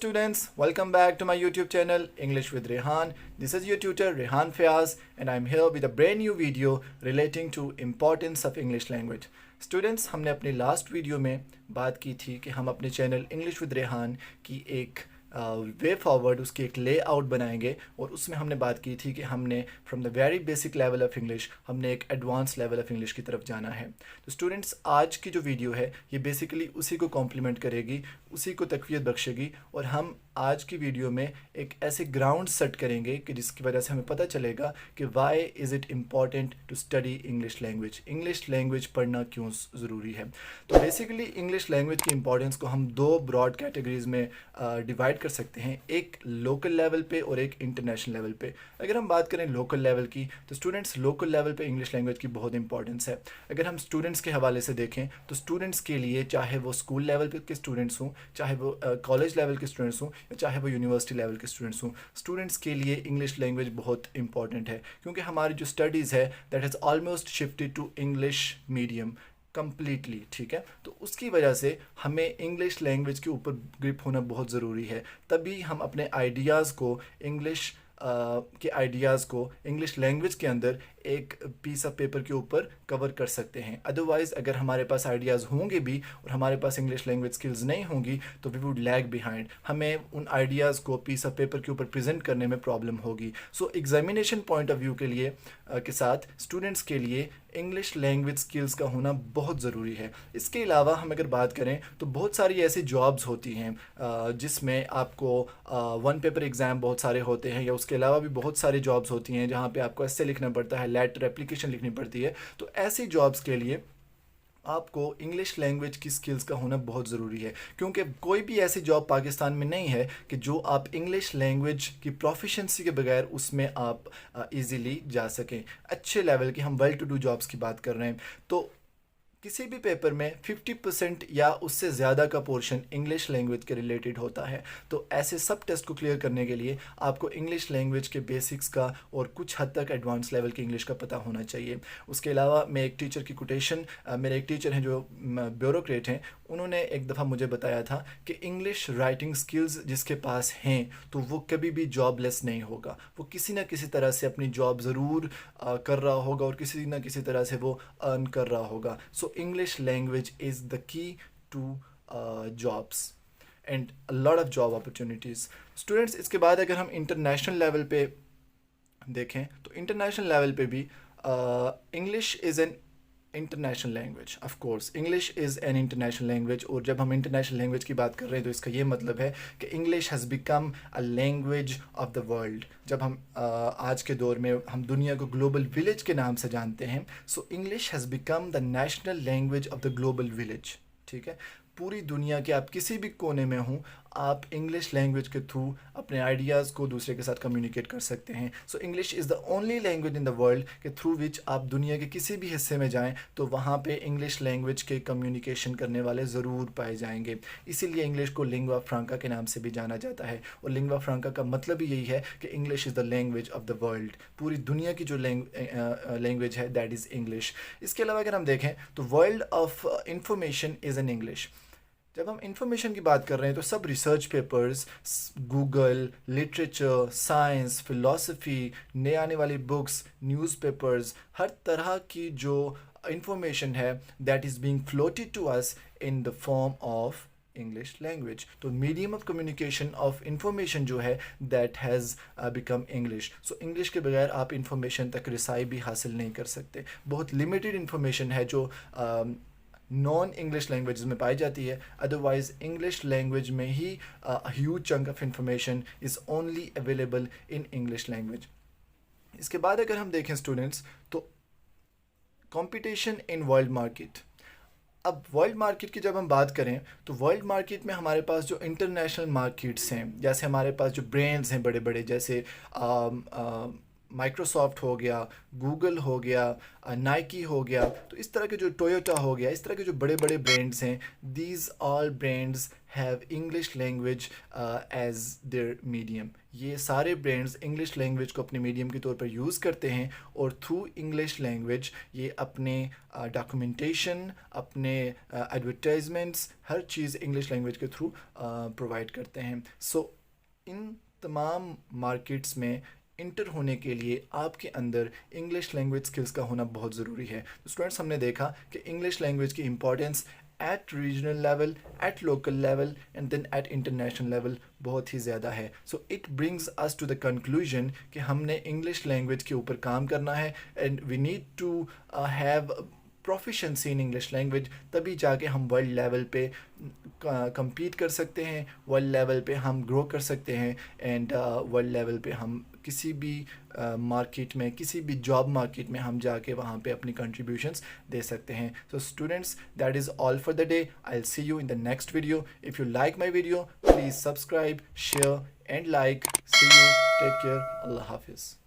students, welcome back to my YouTube channel English with Rehan. This is your tutor Rehan Fayaz and I'm here with a brand new video relating to importance of English language. Students, हमने अपनी last video में बात की थी कि हम अपने channel English with Rehan की एक वे फॉरवर्ड उसकी एक ले आउट बनाएंगे और उसमें हमने बात की थी कि हमने from the very basic level of English हमने एक एडवांस लेवल ऑफ इंग्लिश की तरफ जाना है. तो स्टूडेंट्स, आज की जो वीडियो है ये बेसिकली उसी को कॉम्प्लीमेंट करेगी, उसी को तकवीत बख्शेगी और हम आज की वीडियो में एक ऐसे ग्राउंड सेट करेंगे कि जिसकी वजह से हमें पता चलेगा कि why is it important to study English language. English language पढ़ना क्यों ज़रूरी है. तो बेसिकली इंग्लिश लैंग्वेज की इंपॉर्टेंस को हम दो ब्रॉड कैटेगरीज में डिवाइड कर सकते हैं, एक लोकल लेवल पे और एक इंटरनेशनल लेवल पे. अगर हम बात करें लोकल लेवल की तो स्टूडेंट्स लोकल लेवल पे इंग्लिश लैंग्वेज की बहुत इंपॉर्टेंस है. अगर हम स्टूडेंट्स के हवाले से देखें तो स्टूडेंट्स के लिए, चाहे वो स्कूल लेवल के स्टूडेंट्स हों, चाहे वो कॉलेज लेवल के स्टूडेंट्स हों, चाहे वो यूनिवर्सिटी लेवल के स्टूडेंट्स हों, स्टूडेंट्स के लिए इंग्लिश लैंग्वेज बहुत इंपॉर्टेंट है क्योंकि हमारी जो स्टडीज़ है that has almost shifted to English medium completely. ठीक है, तो उसकी वजह से हमें इंग्लिश लैंग्वेज के ऊपर ग्रिप होना बहुत ज़रूरी है. तभी हम अपने आइडियाज़ को इंग्लिश लैंग्वेज के अंदर एक पीस ऑफ पेपर के ऊपर कवर कर सकते हैं. अदरवाइज़ अगर हमारे पास आइडियाज़ होंगे भी और हमारे पास इंग्लिश लैंग्वेज स्किल्स नहीं होंगी तो वी वुड लैग बिहाइंड. हमें उन आइडियाज़ को पीस ऑफ पेपर के ऊपर प्रेजेंट करने में प्रॉब्लम होगी. सो एग्जामिनेशन पॉइंट ऑफ व्यू के लिए के साथ स्टूडेंट्स के लिए इंग्लिश लैंग्वेज स्किल्स का होना बहुत ज़रूरी है. इसके अलावा हम अगर बात करें तो बहुत सारी ऐसी जॉब्स होती हैं जिसमें आपको वन पेपर एग्ज़ाम बहुत सारे होते हैं, या उसके अलावा भी बहुत सारी जॉब्स होती हैं जहाँ पे आपको ऐसे लिखना पड़ता है, लेटर एप्लीकेशन लिखनी पड़ती है. तो ऐसी जॉब्स के लिए आपको इंग्लिश लैंग्वेज की स्किल्स का होना बहुत ज़रूरी है क्योंकि कोई भी ऐसी जॉब पाकिस्तान में नहीं है कि जो आप इंग्लिश लैंग्वेज की प्रोफिशेंसी के बगैर उसमें आप इजीली जा सकें. अच्छे लेवल की हम वेल टू डू जॉब्स की बात कर रहे हैं तो किसी भी पेपर में 50% या उससे ज़्यादा का पोर्शन इंग्लिश लैंग्वेज के रिलेटेड होता है. तो ऐसे सब टेस्ट को क्लियर करने के लिए आपको इंग्लिश लैंग्वेज के बेसिक्स का और कुछ हद तक एडवांस लेवल की इंग्लिश का पता होना चाहिए. उसके अलावा मैं एक टीचर की कोटेशन, मेरे एक टीचर हैं जो ब्यूरोक्रेट हैं, उन्होंने एक दफ़ा मुझे बताया था कि इंग्लिश राइटिंग स्किल्स जिसके पास हैं तो वो कभी भी जॉबलेस नहीं होगा. वो किसी न किसी तरह से अपनी जॉब ज़रूर कर रहा होगा और किसी न किसी तरह से वो अर्न कर रहा होगा. सो English language is the key to jobs and a lot of job opportunities. Students, इसके बाद अगर हम इंटरनेशनल लेवल पे देखें तो इंटरनेशनल लेवल पे भी English is an international language. Of course English is an international language और जब हम इंटरनेशनल लैंग्वेज की बात कर रहे हैं तो इसका ये मतलब है कि English has become a language of the world. जब हम आज के दौर में हम दुनिया को ग्लोबल विलेज के नाम से जानते हैं, so English has become the national language of the global village. ठीक है, पूरी दुनिया के आप किसी भी कोने में हों, आप इंग्लिश लैंग्वेज के थ्रू अपने आइडियाज़ को दूसरे के साथ कम्युनिकेट कर सकते हैं. So English is the only language in the world के थ्रू विच आप दुनिया के किसी भी हिस्से में जाएं तो वहाँ पे इंग्लिश लैंग्वेज के कम्युनिकेशन करने वाले ज़रूर पाए जाएंगे. इसीलिए इंग्लिश को लिंग्वा फ्रांका के नाम से भी जाना जाता है और लिंग्वा फ्रांका का मतलब ही यही है कि English is the language of the world. पूरी दुनिया की जो लैंग्वेज है दैट इज़ इंग्लिश. इसके अलावा अगर हम देखें तो world of information is an English. जब हम इंफॉर्मेशन की बात कर रहे हैं तो सब research papers, Google, literature, science, philosophy, नए आने वाली बुक्स, न्यूज़पेपर्स, हर तरह की जो इंफॉर्मेशन है that is being floated to us in the form of English language. तो medium of communication of information जो है that has become English. So English के बगैर आप इंफॉर्मेशन तक रसाई भी हासिल नहीं कर सकते. बहुत लिमिटेड इंफॉर्मेशन है जो नॉन इंग्लिश लैंग्वेज में पाई जाती है. अदरवाइज इंग्लिश लैंग्वेज में ही huge chunk of information is only available in English language. इसके बाद अगर हम देखें स्टूडेंट्स तो कंपटीशन इन वर्ल्ड मार्केट. अब वर्ल्ड मार्केट की जब हम बात करें तो वर्ल्ड मार्केट में हमारे पास जो इंटरनेशनल मार्केट्स हैं, जैसे हमारे पास जो ब्रांड्स हैं बड़े बड़े, जैसे माइक्रोसॉफ्ट हो गया, गूगल हो गया, नाइकी हो गया, तो इस तरह के जो टोयोटा हो गया, इस तरह के जो बड़े बड़े ब्रांड्स हैं, these all brands have English language as their medium. ये सारे ब्रांड्स इंग्लिश लैंग्वेज को अपने मीडियम के तौर पर यूज़ करते हैं और थ्रू इंग्लिश लैंग्वेज ये अपने डॉक्यूमेंटेशन, अपने एडवर्टाइजमेंट्स, हर चीज़ इंग्लिश लैंग्वेज के थ्रू प्रोवाइड करते हैं। सो इन तमाम मार्केट्स में इंटर होने के लिए आपके अंदर इंग्लिश लैंग्वेज स्किल्स का होना बहुत ज़रूरी है। तो स्टूडेंट्स, हमने देखा कि इंग्लिश लैंग्वेज की importance at regional level, at local level and then at international level बहुत ही ज़्यादा है। So it brings us to the conclusion कि हमने इंग्लिश लैंग्वेज के ऊपर काम करना है and we need to have proficiency in English language, तभी जाके हम वर्ल्ड लेवल पे compete कर सकते हैं, वर्ल्ड लेवल पे हम ग्रो कर सकते हैं एंड वर्ल्ड लेवल पे हम किसी भी मार्केट में, किसी भी जॉब मार्केट में हम जाके वहाँ पे अपनी कंट्रीब्यूशंस दे सकते हैं। So students, that is all for the day. I will see you in the next video. If you like my video, please subscribe, share and like. See you, take care, अल्लाह हाफिज़।